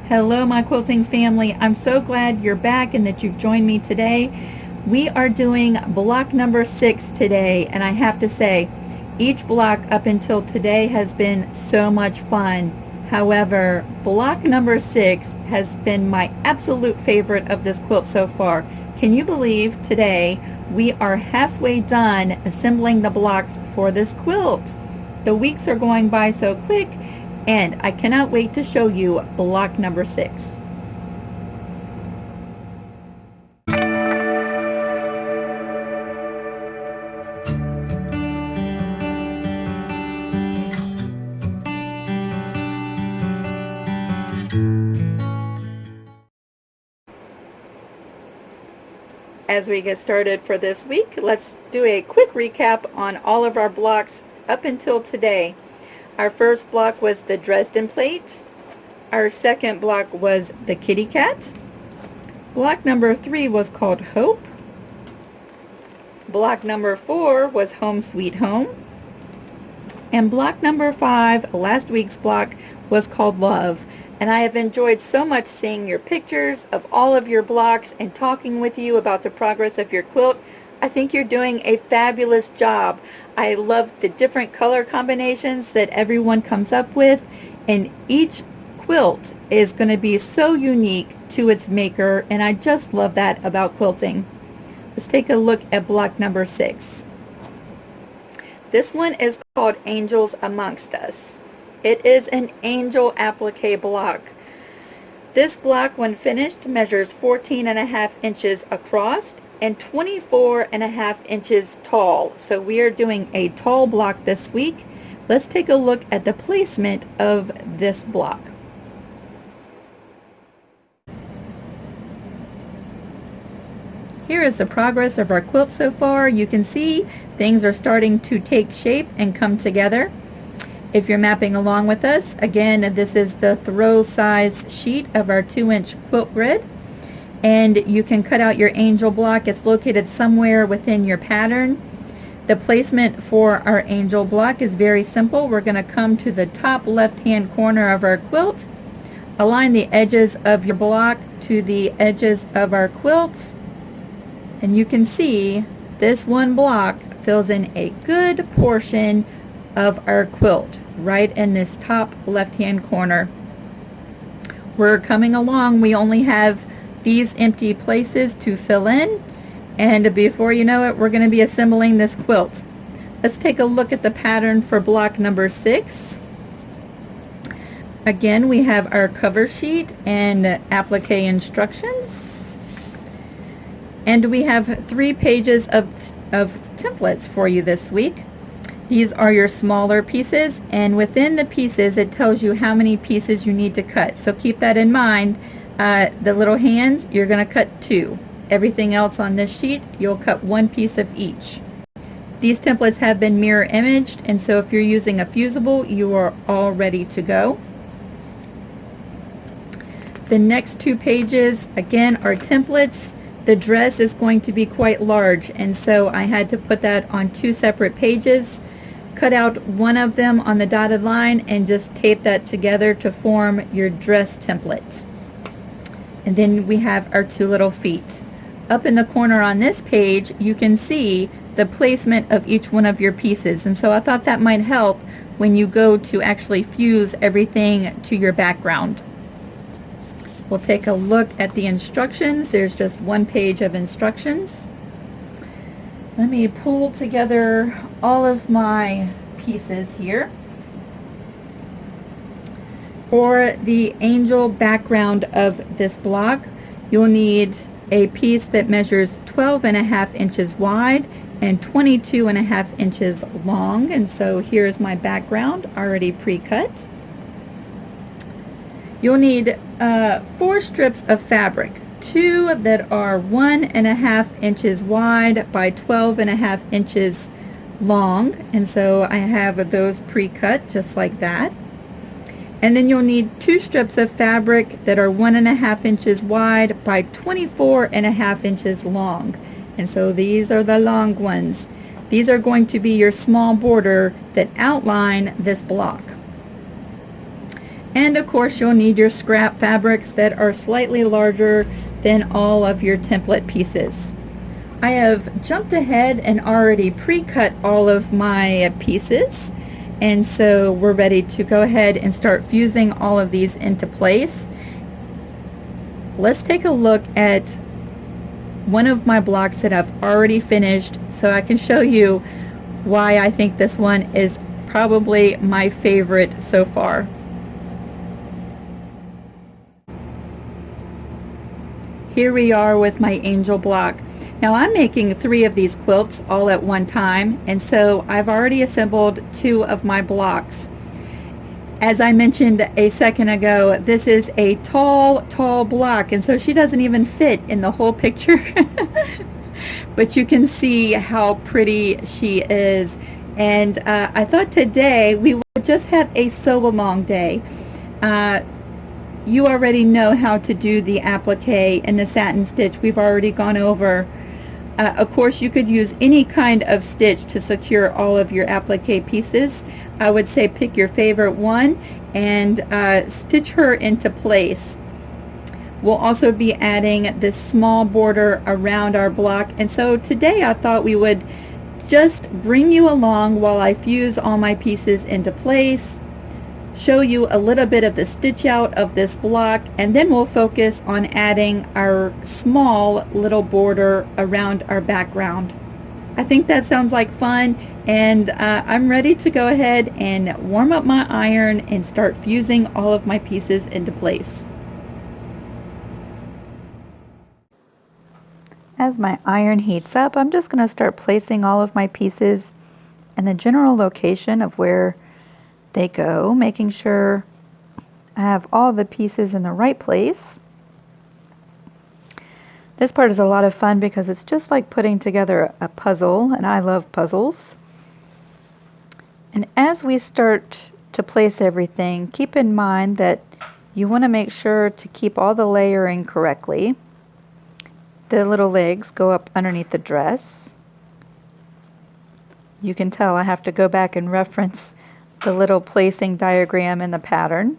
Hello, my quilting family. I'm so glad you're back and that you've joined me today. We are doing block number 6 today, and I have to say, each block up until today has been so much fun. However, block number 6 has been my absolute favorite of this quilt so far. Can you believe today we are halfway done assembling the blocks for this quilt? The weeks are going by so quick, and I cannot wait to show you block number 6. As we get started for this week, let's do a quick recap on all of our blocks up until today. Our first block was the Dresden plate. Our second block was the kitty cat. Block number 3 was called Hope. Block number 4 was Home Sweet Home. And block number 5, last week's block, was called Love. And I have enjoyed so much seeing your pictures of all of your blocks and talking with you about the progress of your quilt. I think you're doing a fabulous job. I love the different color combinations that everyone comes up with, and each quilt is going to be so unique to its maker, and I just love that about quilting. Let's take a look at block number 6. This one is called Angels Amongst Us. It is an angel applique block. This block, when finished, measures 14.5 inches across and 24.5 inches tall. So we are doing a tall block this week. Let's take a look at the placement of this block. Here is the progress of our quilt so far. You can see things are starting to take shape and come together. If you're mapping along with us, again, this is the throw size sheet of our 2-inch quilt grid. And you can cut out your angel block. It's located somewhere within your pattern. The placement for our angel block is very simple. We're going to come to the top left-hand corner of our quilt, align the edges of your block to the edges of our quilt, and you can see this one block fills in a good portion of our quilt right in this top left-hand corner. We're coming along. We only have these empty places to fill in, and before you know it, we're going to be assembling this quilt. Let's take a look at the pattern for block number 6. Again, we have our cover sheet and applique instructions, and we have 3 pages of templates for you this week. These are your smaller pieces, and within the pieces it tells you how many pieces you need to cut, so keep that in mind. The little hands, you're going to cut 2. Everything else on this sheet, you'll cut 1 piece of each. These templates have been mirror imaged, and so if you're using a fusible, you are all ready to go. The next 2 pages, again, are templates. The dress is going to be quite large, and so I had to put that on 2 separate pages. Cut out one of them on the dotted line and just tape that together to form your dress template. And then we have our 2 little feet. Up in the corner on this page, you can see the placement of each one of your pieces. And so I thought that might help when you go to actually fuse everything to your background. We'll take a look at the instructions. There's just 1 page of instructions. Let me pull together all of my pieces here. For the angel background of this block, you'll need a piece that measures 12.5 inches wide and 22.5 inches long. And so here's my background already pre-cut. You'll need 4 strips of fabric, 2 that are 1.5 inches wide by 12.5 inches long. And so I have those pre-cut just like that. And then you'll need 2 strips of fabric that are 1.5 inches wide by 24.5 inches long. And so these are the long ones. These are going to be your small border that outline this block. And of course you'll need your scrap fabrics that are slightly larger than all of your template pieces. I have jumped ahead and already pre-cut all of my pieces, and so we're ready to go ahead and start fusing all of these into place. Let's take a look at one of my blocks that I've already finished so I can show you why I think this one is probably my favorite so far. Here we are with my angel block. Now I'm making 3 of these quilts all at one time, and so I've already assembled 2 of my blocks. As I mentioned a second ago, this is a tall block, and so she doesn't even fit in the whole picture. But you can see how pretty she is. And I thought today we would just have a sew-along day. You already know how to do the applique and the satin stitch. We've already gone over. Of course, you could use any kind of stitch to secure all of your applique pieces. I would say pick your favorite one and stitch her into place. We'll also be adding this small border around our block, and so today I thought we would just bring you along while I fuse all my pieces into place, show you a little bit of the stitch out of this block, and then we'll focus on adding our small little border around our background. I think that sounds like fun, and I'm ready to go ahead and warm up my iron and start fusing all of my pieces into place. As my iron heats up, I'm just going to start placing all of my pieces in the general location of where they go, making sure I have all the pieces in the right place. This part is a lot of fun because it's just like putting together a puzzle, and I love puzzles. And as we start to place everything, keep in mind that you want to make sure to keep all the layering correctly. The little legs go up underneath the dress. You can tell I have to go back and reference the little placing diagram in the pattern.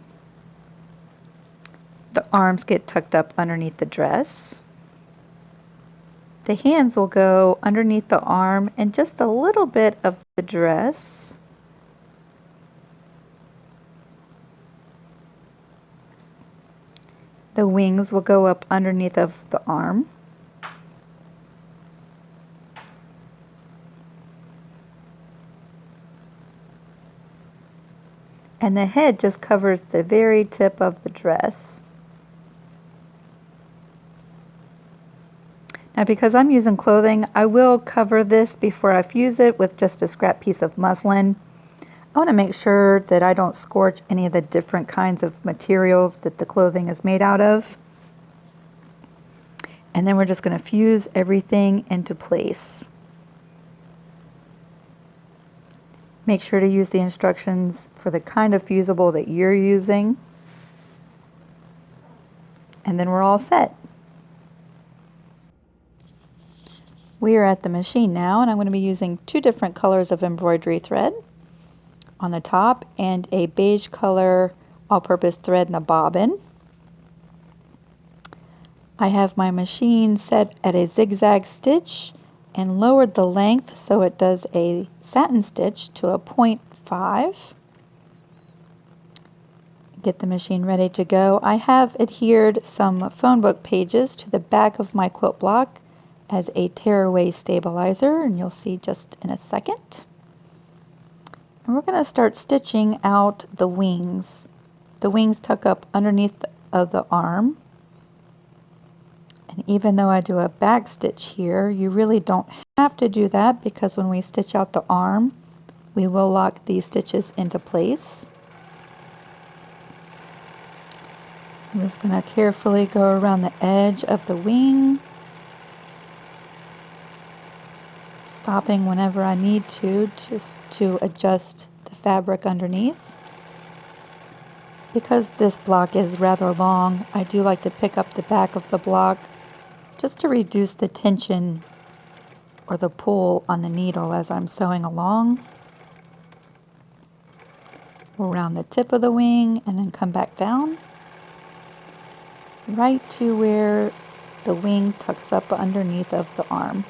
The arms get tucked up underneath the dress. The hands will go underneath the arm and just a little bit of the dress. The wings will go up underneath of the arm. And the head just covers the very tip of the dress. Now because I'm using clothing, I will cover this before I fuse it with just a scrap piece of muslin. I want to make sure that I don't scorch any of the different kinds of materials that the clothing is made out of. And then we're just going to fuse everything into place. Make sure to use the instructions for the kind of fusible that you're using. And then we're all set. We are at the machine now, and I'm going to be using 2 different colors of embroidery thread on the top and a beige color all-purpose thread in the bobbin. I have my machine set at a zigzag stitch and lowered the length so it does a satin stitch to a 0.5. Get the machine ready to go. I have adhered some phone book pages to the back of my quilt block as a tearaway stabilizer, and you'll see just in a second. And we're going to start stitching out the wings. The wings tuck up underneath of the arm. And even though I do a back stitch here, you really don't have to do that because when we stitch out the arm, we will lock these stitches into place. I'm just going to carefully go around the edge of the wing, stopping whenever I need to, just to adjust the fabric underneath. Because this block is rather long, I do like to pick up the back of the block just to reduce the tension or the pull on the needle as I'm sewing along. around the tip of the wing and then come back down right to where the wing tucks up underneath of the arm.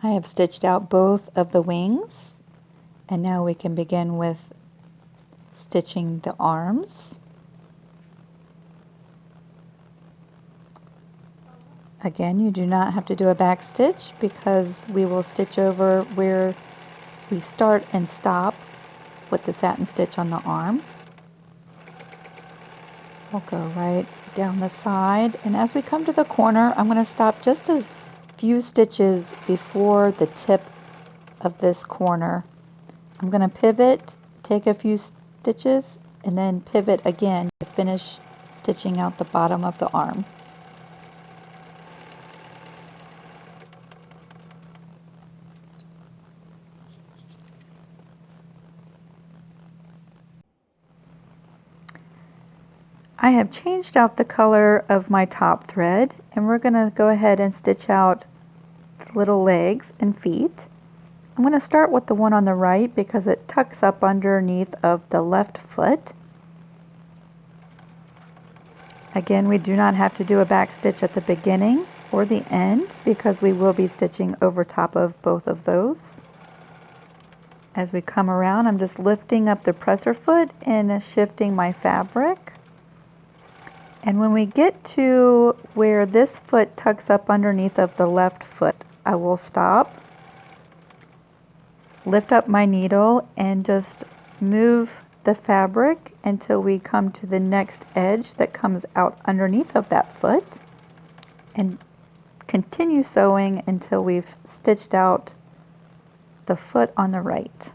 I have stitched out both of the wings, and now we can begin with stitching the arms. Again, you do not have to do a back stitch because we will stitch over where we start and stop with the satin stitch on the arm. We'll go right down the side, and as we come to the corner, I'm going to stop just a few stitches before the tip of this corner. I'm going to pivot, take a few stitches, and then pivot again to finish stitching out the bottom of the arm. I have changed out the color of my top thread, and we're going to go ahead and stitch out the little legs and feet. I'm going to start with the one on the right because it tucks up underneath of the left foot. Again, we do not have to do a back stitch at the beginning or the end because we will be stitching over top of both of those. As we come around, I'm just lifting up the presser foot and shifting my fabric. And when we get to where this foot tucks up underneath of the left foot, I will stop, lift up my needle, and just move the fabric until we come to the next edge that comes out underneath of that foot, and continue sewing until we've stitched out the foot on the right.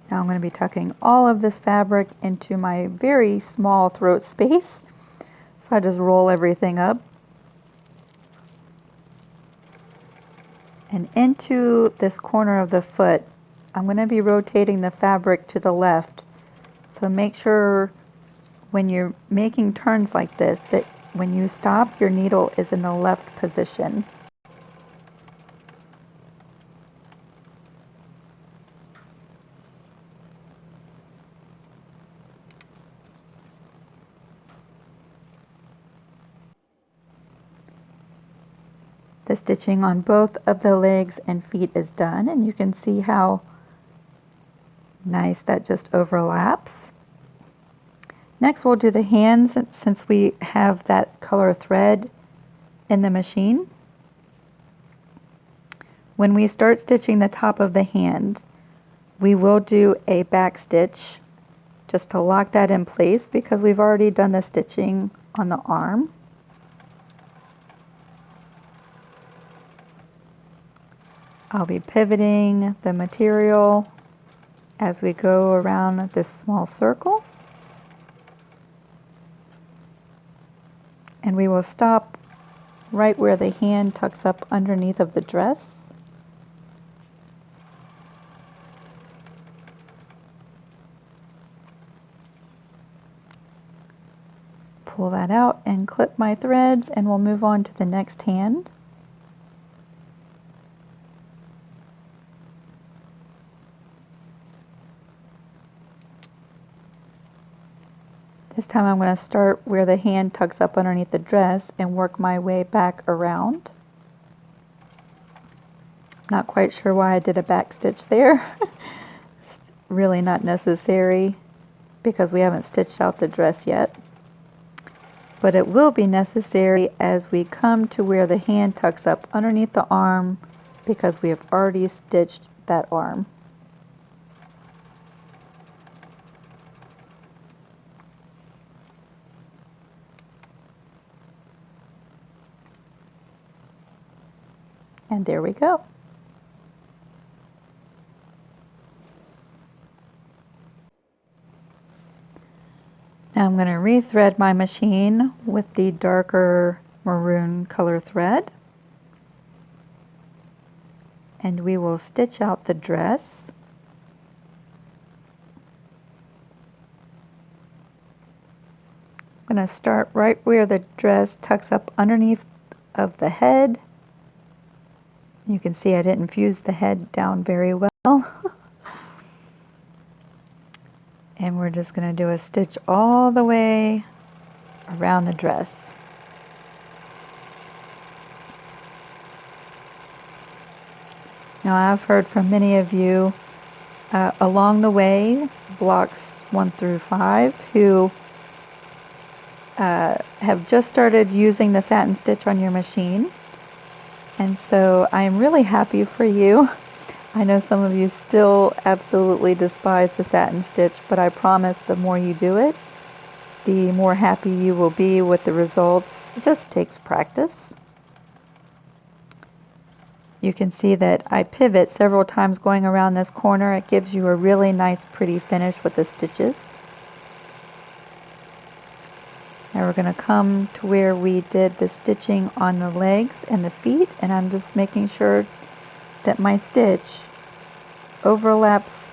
Now I'm going to be tucking all of this fabric into my very small throat space. So I just roll everything up and into this corner of the foot. I'm going to be rotating the fabric to the left. So make sure when you're making turns like this that when you stop, your needle is in the left position. The stitching on both of the legs and feet is done, and you can see how nice that just overlaps. Next we'll do the hands since we have that color thread in the machine. When we start stitching the top of the hand, we will do a back stitch just to lock that in place because we've already done the stitching on the arm. I'll be pivoting the material as we go around this small circle. And we will stop right where the hand tucks up underneath of the dress. Pull that out and clip my threads, and we'll move on to the next hand. This time I'm going to start where the hand tucks up underneath the dress and work my way back around. Not quite sure why I did a back stitch there. It's really not necessary because we haven't stitched out the dress yet. But it will be necessary as we come to where the hand tucks up underneath the arm because we have already stitched that arm. And there we go. Now I'm going to rethread my machine with the darker maroon color thread. And we will stitch out the dress. I'm going to start right where the dress tucks up underneath of the head. You can see I didn't fuse the head down very well. And we're just going to do a stitch all the way around the dress. Now I've heard from many of you along the way, blocks 1 through 5, who have just started using the satin stitch on your machine. And so I'm really happy for you. I know some of you still absolutely despise the satin stitch, but I promise the more you do it, the more happy you will be with the results. It just takes practice. You can see that I pivot several times going around this corner. It gives you a really nice pretty finish with the stitches. Now we're going to come to where we did the stitching on the legs and the feet, and I'm just making sure that my stitch overlaps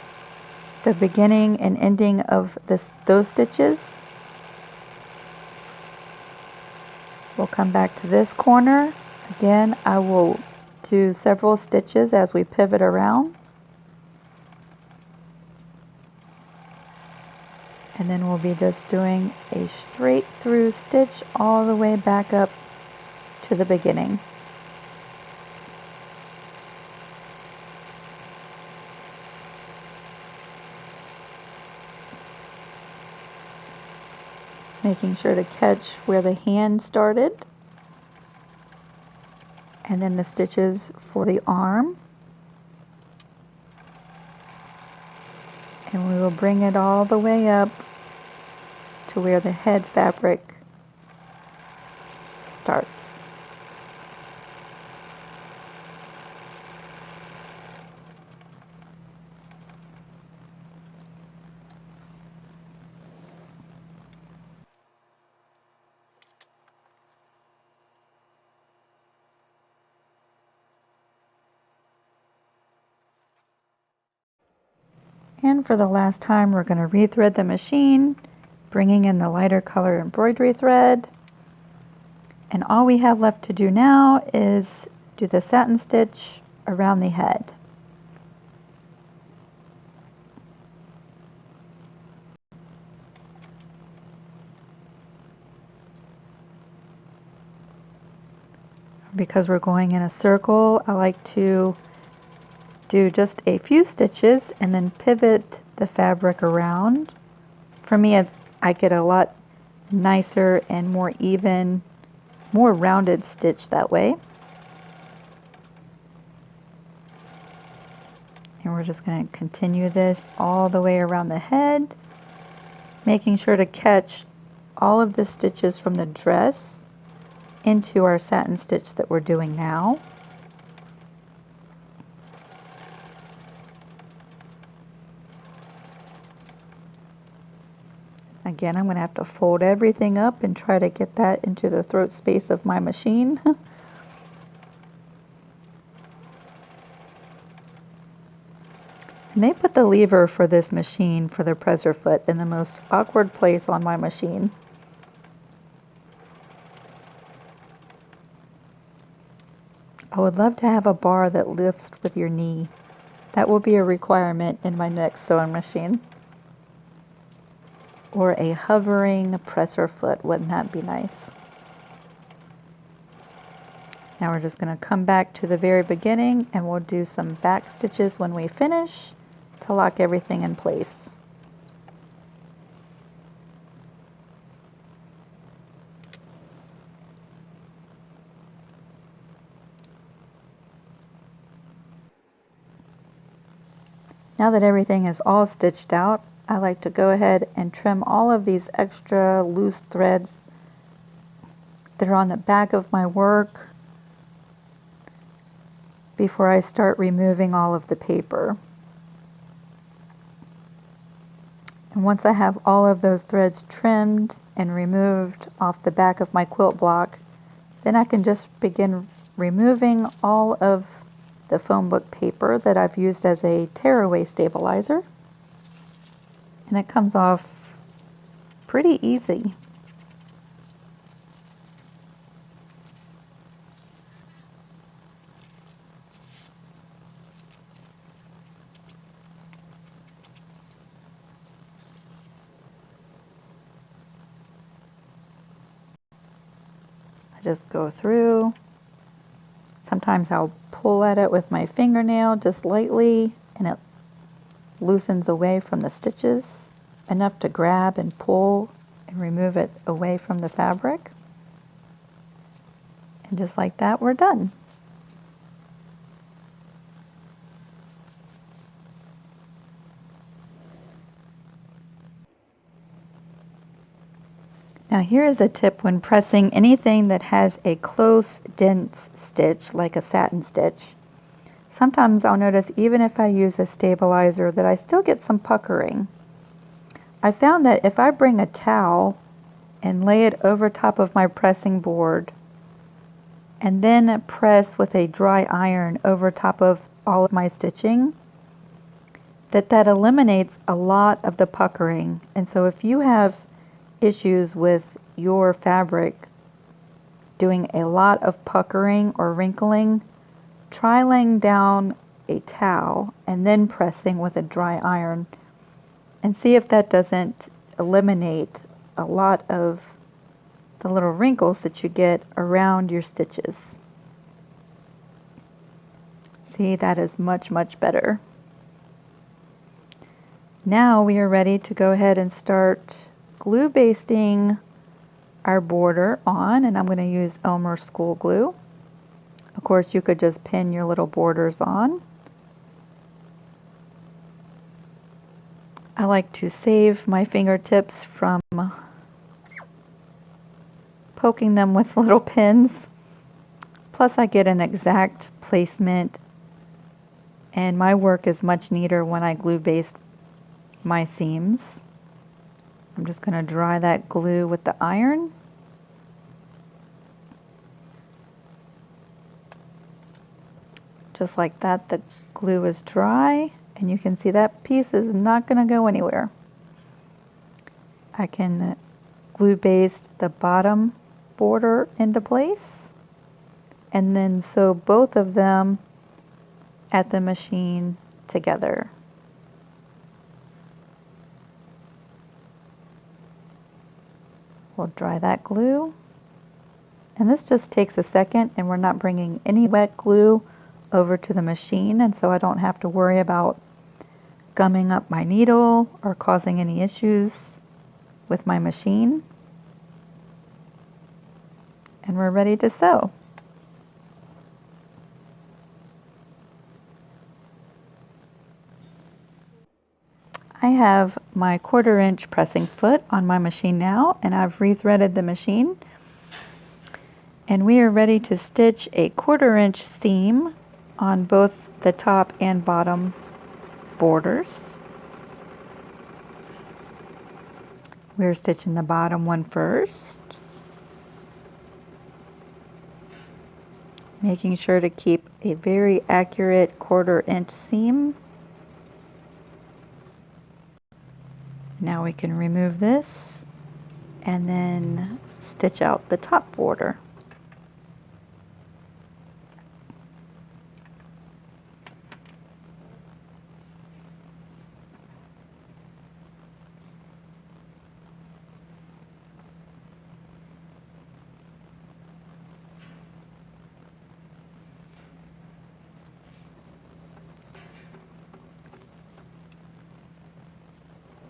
the beginning and ending of those stitches. We'll come back to this corner. Again, I will do several stitches as we pivot around. And then we'll be just doing a straight through stitch all the way back up to the beginning. Making sure to catch where the hand started. And then the stitches for the arm. And we will bring it all the way up to where the head fabric starts. And for the last time, we're going to rethread the machine, bringing in the lighter color embroidery thread. And all we have left to do now is do the satin stitch around the head. Because we're going in a circle, I like to do just a few stitches and then pivot the fabric around. For me, I get a lot nicer and more even, more rounded stitch that way. And we're just going to continue this all the way around the head, making sure to catch all of the stitches from the dress into our satin stitch that we're doing now. Again, I'm going to have to fold everything up and try to get that into the throat space of my machine. And they put the lever for this machine for the presser foot in the most awkward place on my machine. I would love to have a bar that lifts with your knee. That will be a requirement in my next sewing machine. Or a hovering presser foot, wouldn't that be nice? Now we're just going to come back to the very beginning and we'll do some back stitches when we finish to lock everything in place. Now that everything is all stitched out, I like to go ahead and trim all of these extra loose threads that are on the back of my work before I start removing all of the paper. And once I have all of those threads trimmed and removed off the back of my quilt block, then I can just begin removing all of the foam book paper that I've used as a tearaway stabilizer. And it comes off pretty easy. I just go through. Sometimes I'll pull at it with my fingernail just lightly, and it loosens away from the stitches, enough to grab and pull and remove it away from the fabric. And just like that, we're done. Now here is a tip when pressing anything that has a close, dense stitch, like a satin stitch. Sometimes I'll notice even if I use a stabilizer that I still get some puckering. I found that if I bring a towel and lay it over top of my pressing board and then press with a dry iron over top of all of my stitching, that eliminates a lot of the puckering. And so if you have issues with your fabric doing a lot of puckering or wrinkling, try laying down a towel and then pressing with a dry iron and see if that doesn't eliminate a lot of the little wrinkles that you get around your stitches. See, that is much, much better. Now we are ready to go ahead and start glue basting our border on, and I'm going to use Elmer School Glue. Of course, you could just pin your little borders on. I like to save my fingertips from poking them with little pins. Plus I get an exact placement, and my work is much neater when I glue baste my seams. I'm just going to dry that glue with the iron. Just like that, the glue is dry, and you can see that piece is not going to go anywhere. I can glue baste the bottom border into place and then sew both of them at the machine together. We'll dry that glue, and this just takes a second, and we're not bringing any wet glue over to the machine, and so I don't have to worry about gumming up my needle or causing any issues with my machine. And we're ready to sew. I have my 1/4 inch pressing foot on my machine now, and I've rethreaded the machine. And we are ready to stitch a 1/4 inch seam on both the top and bottom borders. We're stitching the bottom one first, making sure to keep a very accurate 1/4 inch seam. Now we can remove this and then stitch out the top border.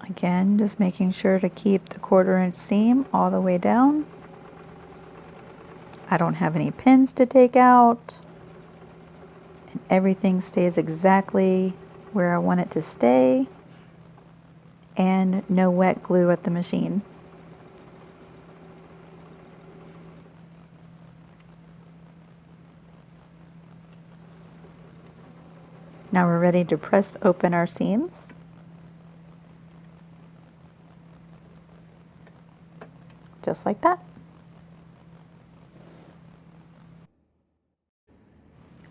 Again, just making sure to keep the 1/4 inch seam all the way down. I don't have any pins to take out, and everything stays exactly where I want it to stay, and no wet glue at the machine. Now we're ready to press open our seams. just like that.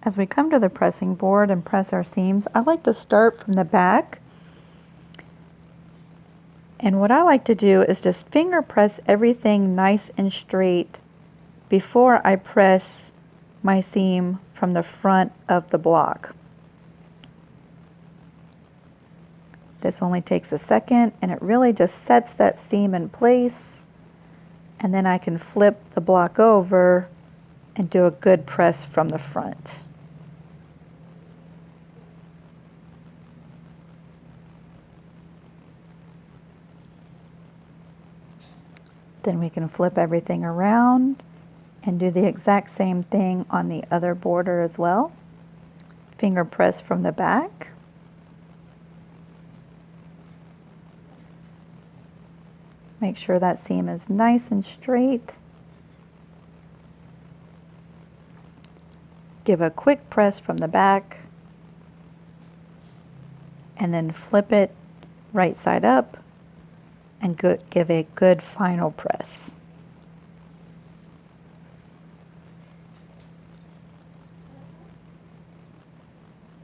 As we come to the pressing board and press our seams, I like to start from the back. And what I like to do is just finger press everything nice and straight before I press my seam from the front of the block. This only takes a second, and it really just sets that seam in place, and then I can flip the block over and do a good press from the front. Then we can flip everything around and do the exact same thing on the other border as well. Finger press from the back. Make sure that seam is nice and straight. Give a quick press from the back and then flip it right side up and give a good final press.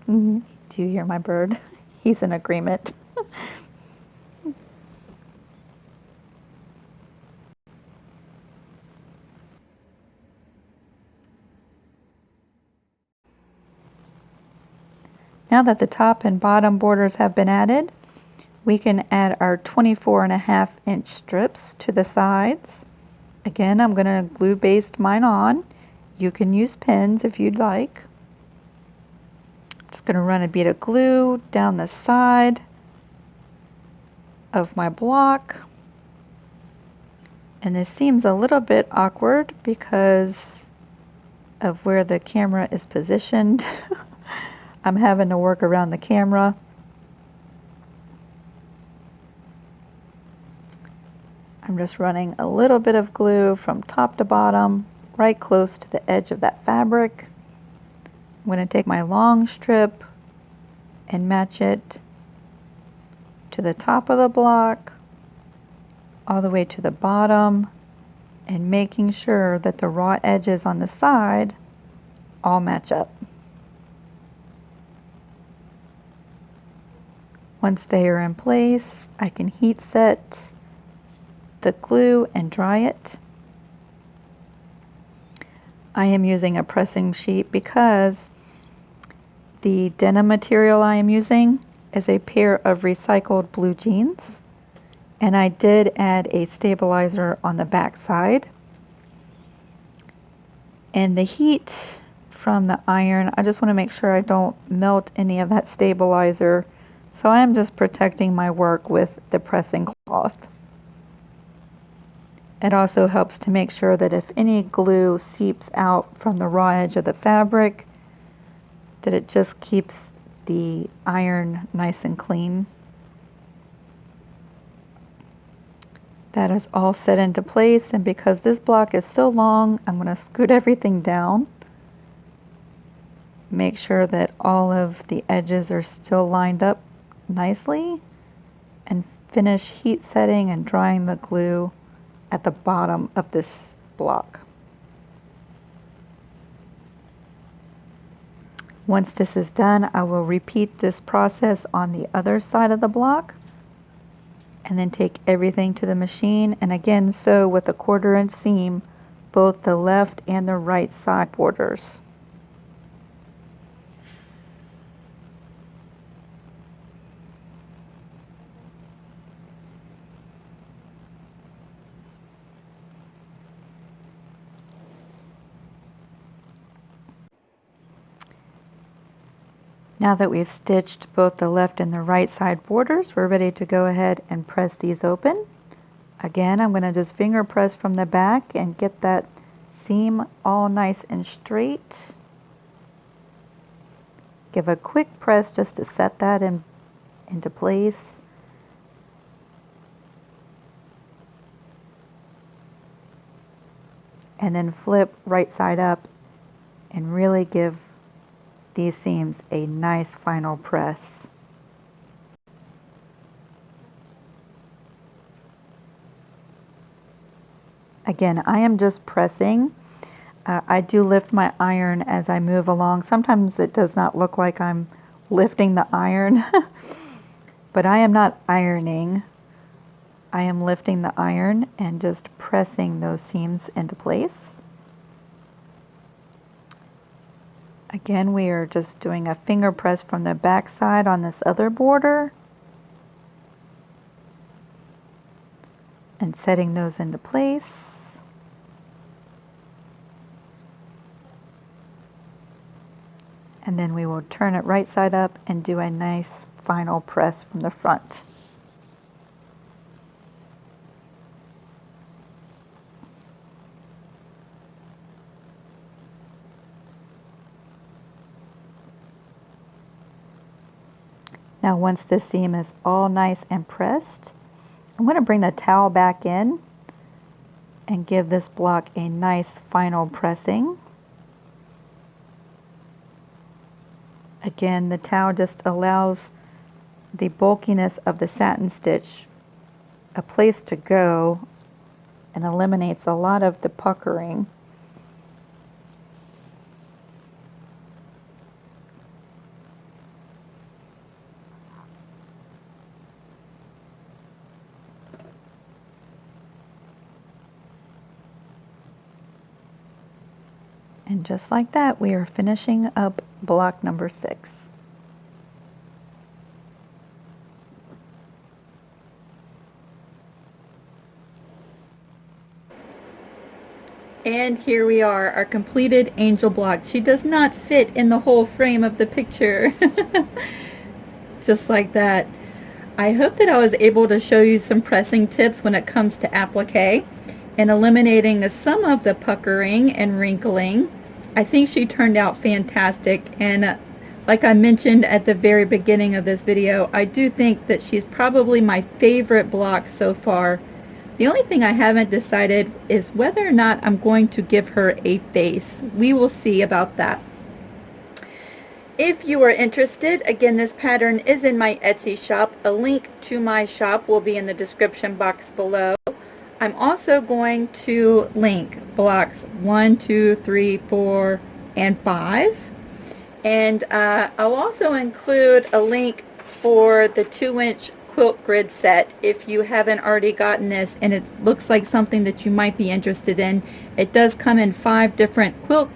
Do you hear my bird? He's in agreement. Now that the top and bottom borders have been added, we can add our 24.5-inch strips to the sides. Again, I'm going to glue baste mine on. You can use pins if you'd like. Just going to run a bead of glue down the side of my block. And this seems a little bit awkward because of where the camera is positioned. I'm having to work around the camera. I'm just running a little bit of glue from top to bottom, right close to the edge of that fabric. I'm going to take my long strip and match it to the top of the block, all the way to the bottom, and making sure that the raw edges on the side all match up. Once they are in place, I can heat set the glue and dry it. I am using a pressing sheet because the denim material I am using is a pair of recycled blue jeans, and I did add a stabilizer on the back side. And the heat from the iron, I just want to make sure I don't melt any of that stabilizer, so I am just protecting my work with the pressing cloth. It also helps to make sure that if any glue seeps out from the raw edge of the fabric, that it just keeps the iron nice and clean. That is all set into place, and because this block is so long, I'm going to scoot everything down. Make sure that all of the edges are still lined up nicely, and finish heat setting and drying the glue at the bottom of this block. Once this is done, I will repeat this process on the other side of the block, and then take everything to the machine, and again sew with a 1/4 inch seam both the left and the right side borders. Now that we've stitched both the left and the right side borders, we're ready to go ahead and press these open. Again, I'm going to just finger press from the back and get that seam all nice and straight. Give a quick press just to set that into place. And then flip right side up and really give these seams a nice final press. Again, I am just pressing. I do lift my iron as I move along. Sometimes it does not look like I'm lifting the iron, but I am not ironing. I am lifting the iron and just pressing those seams into place. Again, we are just doing a finger press from the back side on this other border and setting those into place. And then we will turn it right side up and do a nice final press from the front. Now once this seam is all nice and pressed, I'm going to bring the towel back in and give this block a nice final pressing. Again, the towel just allows the bulkiness of the satin stitch a place to go and eliminates a lot of the puckering. And just like that, we are finishing up block number 6. And here we are, our completed angel block. She does not fit in the whole frame of the picture. Just like that. I hope that I was able to show you some pressing tips when it comes to applique and eliminating some of the puckering and wrinkling. I think she turned out fantastic, and like I mentioned at the very beginning of this video, I do think that she's probably my favorite block so far. The only thing I haven't decided is whether or not I'm going to give her a face. We will see about that. If you are interested, again, this pattern is in my Etsy shop. A link to my shop will be in the description box below. I'm also going to link blocks 1, 2, 3, 4, and 5. And I'll also include a link for the 2-inch quilt grid set if you haven't already gotten this and it looks like something that you might be interested in. It does come in 5 different quilt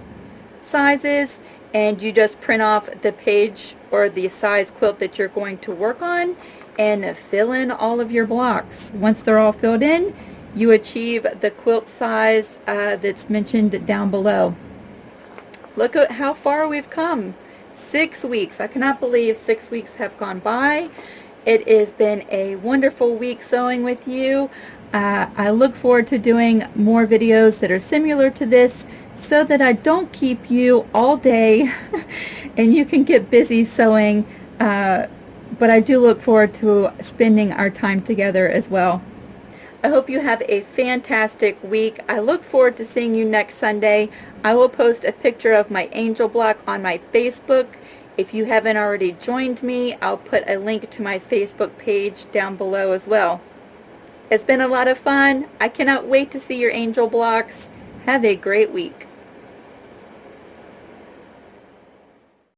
sizes, and you just print off the page or the size quilt that you're going to work on and fill in all of your blocks. Once they're all filled in, you achieve the quilt size that's mentioned down below. Look at how far we've come. 6 weeks. I cannot believe 6 weeks have gone by. It has been a wonderful week sewing with you. I look forward to doing more videos that are similar to this so that I don't keep you all day and you can get busy sewing. But I do look forward to spending our time together as well. I hope you have a fantastic week. I look forward to seeing you next Sunday. I will post a picture of my angel block on my Facebook. If you haven't already joined me, I'll put a link to my Facebook page down below as well. It's been a lot of fun. I cannot wait to see your angel blocks. Have a great week.